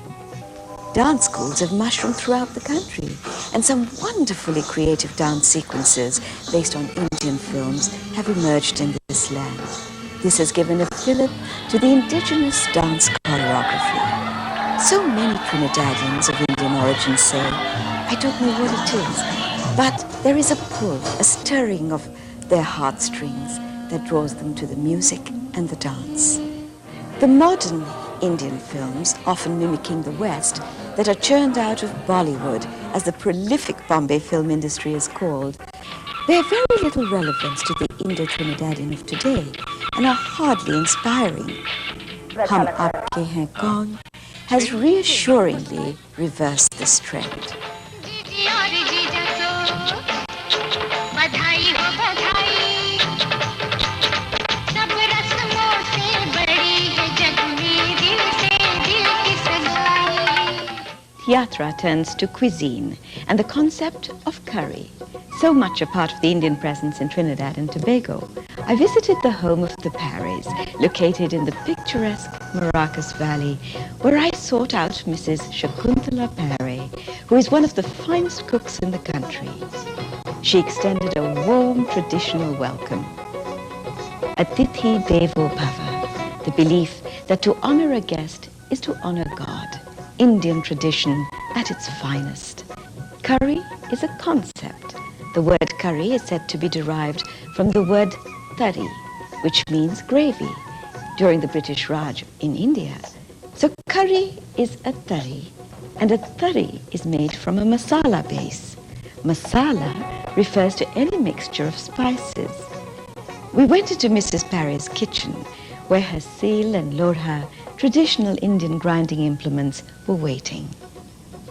Dance schools have mushroomed throughout the country, and some wonderfully creative dance sequences based on Indian films have emerged in this land. This has given a fillip to the indigenous dance choreography. So many Trinidadians of Indian origin say, I don't know what it is, but there is a pull, a stirring of their heartstrings that draws them to the music and the dance. The modern Indian films, often mimicking the West, that are churned out of Bollywood, as the prolific Bombay film industry is called, bear very little relevance to the Indo-Trinidadian of today and are hardly inspiring. Hum Aapke Hain Kaun has reassuringly reversed this trend. Yatra turns to cuisine and the concept of curry, so much a part of the Indian presence in Trinidad and Tobago. I visited the home of the Parrys, located in the picturesque Maracas Valley, where I sought out Mrs. Shakuntala Parry, who is one of the finest cooks in the country. She extended a warm traditional welcome. Atithi Devo Bhava, the belief that to honor a guest is to honor God. Indian tradition at its finest. Curry is a concept. The word curry is said to be derived from the word tari, which means gravy, during the British Raj in India. So curry is a tari, and a tari is made from a masala base. Masala refers to any mixture of spices. We went into Mrs. Parry's kitchen, where her seal and lorha, traditional Indian grinding implements, were waiting.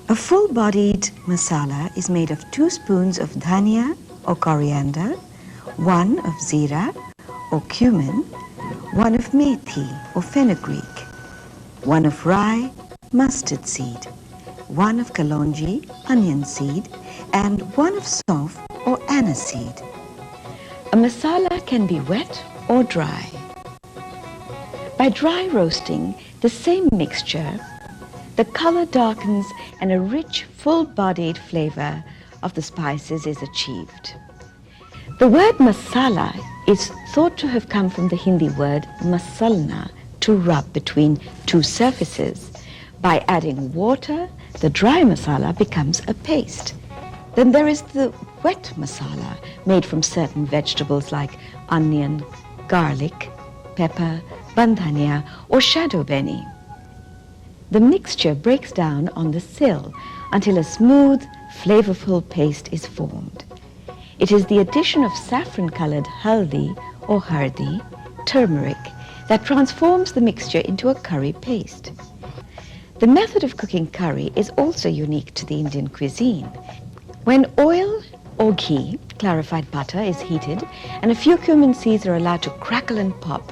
A full-bodied masala is made of 2 spoons of dhania or coriander, 1 of zira or cumin, 1 of methi or fenugreek, 1 of rye, mustard seed, 1 of kalonji, onion seed, and 1 of sauf or aniseed. A masala can be wet or dry. By dry roasting the same mixture, the color darkens and a rich, full-bodied flavor of the spices is achieved. The word masala is thought to have come from the Hindi word masalna, to rub between 2 surfaces. By adding water, the dry masala becomes a paste. Then there is the wet masala, made from certain vegetables like onion, garlic, pepper, bandhania, or shadow beni. The mixture breaks down on the sill until a smooth, flavorful paste is formed. It is the addition of saffron-colored haldi or hardi, turmeric, that transforms the mixture into a curry paste. The method of cooking curry is also unique to the Indian cuisine. When oil or ghee, clarified butter, is heated and a few cumin seeds are allowed to crackle and pop,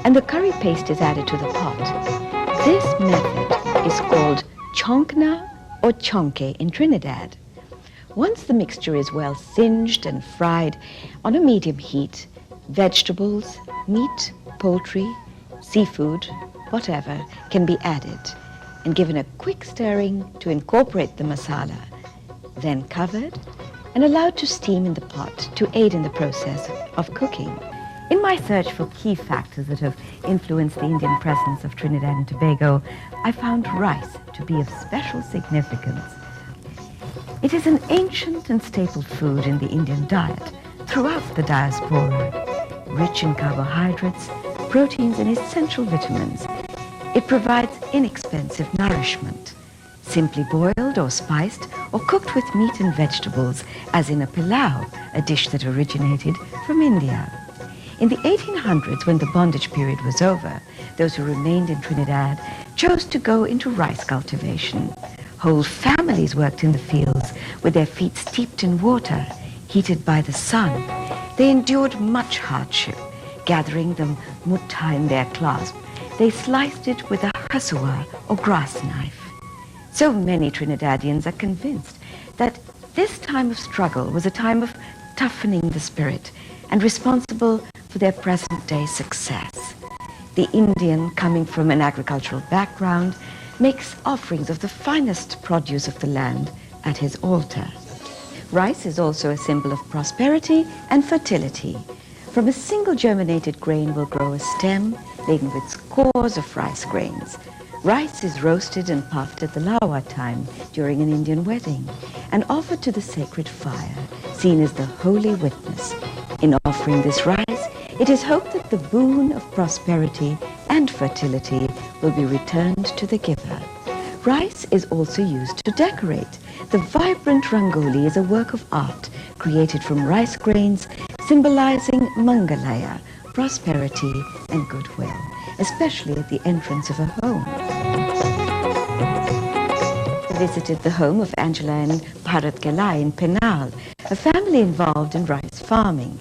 and the curry paste is added to the pot. This method is called chonkna or chonke in Trinidad. Once the mixture is well singed and fried on a medium heat, vegetables, meat, poultry, seafood, whatever, can be added and given a quick stirring to incorporate the masala, then covered and allowed to steam in the pot to aid in the process of cooking. In my search for key factors that have influenced the Indian presence of Trinidad and Tobago, I found rice to be of special significance. It is an ancient and staple food in the Indian diet throughout the diaspora. Rich in carbohydrates, proteins, and essential vitamins, it provides inexpensive nourishment. Simply boiled or spiced or cooked with meat and vegetables, as in a pilau, a dish that originated from India. In the 1800s, when the bondage period was over, those who remained in Trinidad chose to go into rice cultivation. Whole families worked in the fields with their feet steeped in water, heated by the sun. They endured much hardship, gathering the mutta in their clasp. They sliced it with a hasua or grass knife. So many Trinidadians are convinced that this time of struggle was a time of toughening the spirit and responsible for their present-day success. The Indian, coming from an agricultural background, makes offerings of the finest produce of the land at his altar. Rice is also a symbol of prosperity and fertility. From a single germinated grain will grow a stem laden with scores of rice grains. Rice is roasted and puffed at the lawa time during an Indian wedding and offered to the sacred fire, seen as the holy witness. In offering this rice, it is hoped that the boon of prosperity and fertility will be returned to the giver. Rice is also used to decorate. The vibrant rangoli is a work of art created from rice grains, symbolizing mangalaya, prosperity and goodwill, especially at the entrance of a home. I visited the home of Angela and Bharat Gelai in Penal, a family involved in rice farming,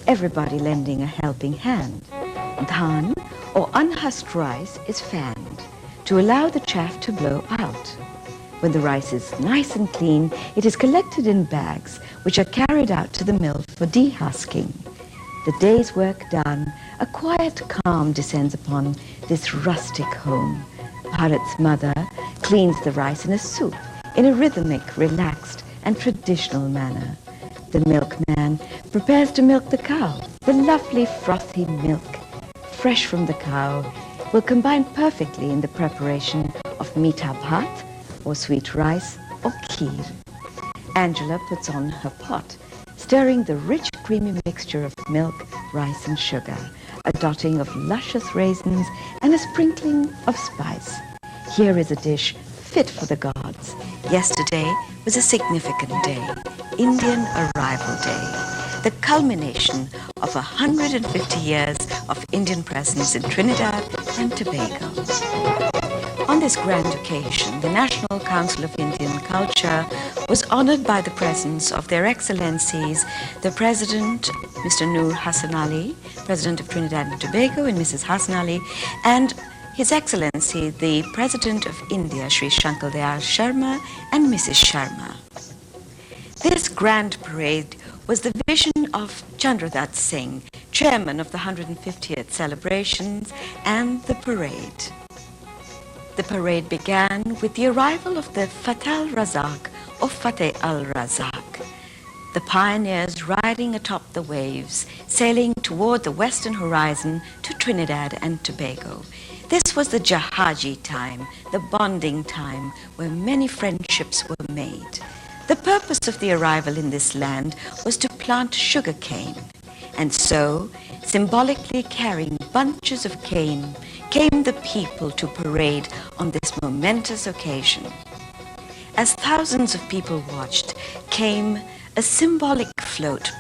everybody lending a helping hand. Dhan, or unhusked rice, is fanned to allow the chaff to blow out. When the rice is nice and clean, it is collected in bags, which are carried out to the mill for dehusking. The day's work done, a quiet calm descends upon this rustic home. Bharat's mother cleans the rice in a soup in a rhythmic, relaxed, and traditional manner. The milkman prepares to milk the cow. The lovely, frothy milk, fresh from the cow, will combine perfectly in the preparation of meetha bhat, or sweet rice, or kheer. Angela puts on her pot, stirring the rich, creamy mixture of milk, rice, and sugar, a dotting of luscious raisins, and a sprinkling of spice. Here is a dish fit for the gods. Yesterday was a significant day, Indian Arrival Day, the culmination of 150 years of Indian presence in Trinidad and Tobago. On this grand occasion, the National Council of Indian Culture was honored by the presence of Their Excellencies, the President, Mr. Noor Hassan Ali, President of Trinidad and Tobago, and Mrs. Hassan Ali, and His Excellency, the President of India, Sri Shankar Dayal Sharma, and Mrs. Sharma. This grand parade was the vision of Chandradath Singh, chairman of the 150th celebrations and the parade. The parade began with the arrival of the Fateh al-Razak or Fateh al-Razak, the pioneers riding atop the waves, sailing toward the western horizon to Trinidad and Tobago. This was the Jahaji time, the bonding time, where many friendships were made. The purpose of the arrival in this land was to plant sugar cane, and so, symbolically carrying bunches of cane, came the people to parade on this momentous occasion. As thousands of people watched, came a symbolic float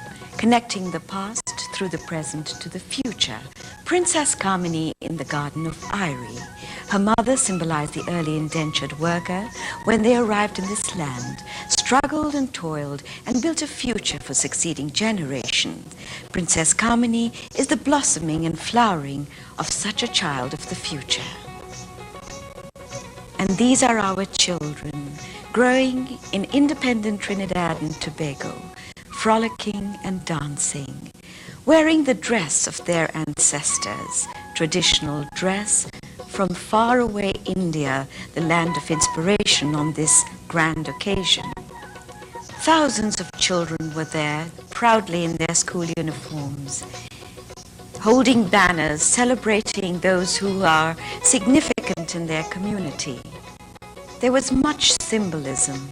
connecting the past through the present to the future. Princess Kamini in the Garden of Irie. Her mother symbolized the early indentured worker when they arrived in this land, struggled and toiled, and built a future for succeeding generations. Princess Kamini is the blossoming and flowering of such a child of the future. And these are our children, growing in independent Trinidad and Tobago, frolicking and dancing, wearing the dress of their ancestors, traditional dress from faraway India, the land of inspiration on this grand occasion. Thousands of children were there, proudly in their school uniforms, holding banners celebrating those who are significant in their community. There was much symbolism.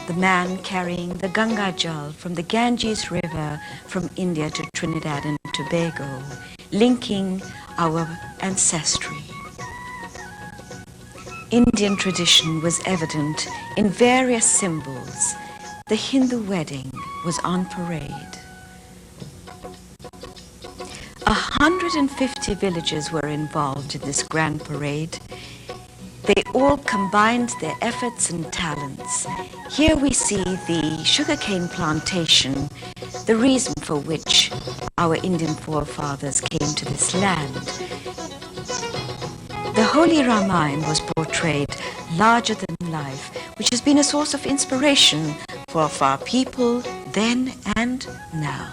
The man carrying the Ganga Jal from the Ganges River from India to Trinidad and Tobago, linking our ancestry. Indian tradition was evident in various symbols. The Hindu wedding was on parade. 150 villages were involved in this grand parade. They all combined their efforts and talents. Here we see the sugarcane plantation, the reason for which our Indian forefathers came to this land. The Holy Ramayana was portrayed larger than life, which has been a source of inspiration for our people then and now.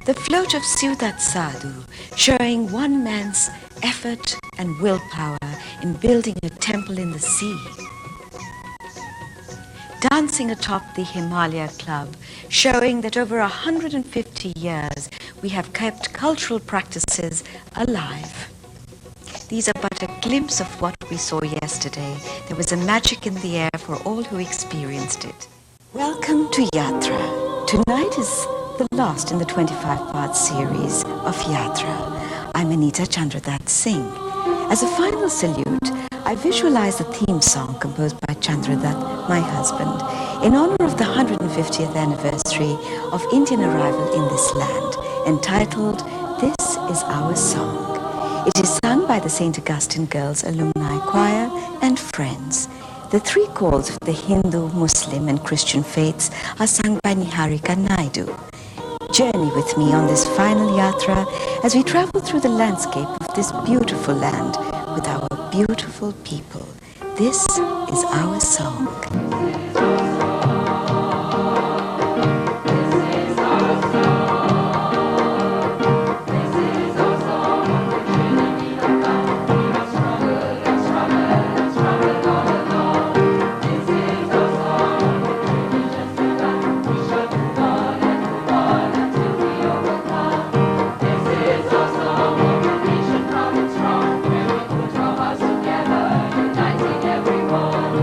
The float of Siudat Sadhu, showing one man's effort and willpower in building a temple in the sea. Dancing atop the Himalaya Club, showing that over 150 years we have kept cultural practices alive. These are but a glimpse of what we saw yesterday. There was a magic in the air for all who experienced it. Welcome to Yatra. Tonight is the last in the 25-part series of Yatra. I'm Anita Chandradath Singh. As a final salute, I visualize the theme song composed by Chandradath, my husband, in honor of the 150th anniversary of Indian arrival in this land, entitled This Is Our Song. It is sung by the St. Augustine Girls Alumni Choir and friends. The three calls of the Hindu, Muslim and Christian faiths are sung by Niharika Naidu. Journey with me on this final yatra as we travel through the landscape of this beautiful land with our beautiful people. This is our song. Together, uniting everyone.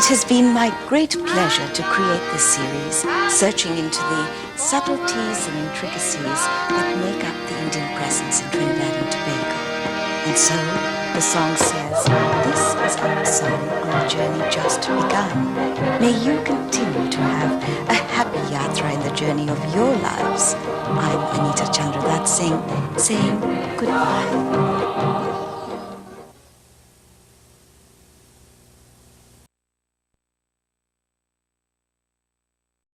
It has been my great pleasure to create this series, searching into the subtleties and intricacies that make up the Indian presence in Trinidad and Tobago. And so, the song says, this is our song on a journey just begun. May you continue to have a happy yatra in the journey of your lives. I'm Anita Chandradath Singh, saying goodbye.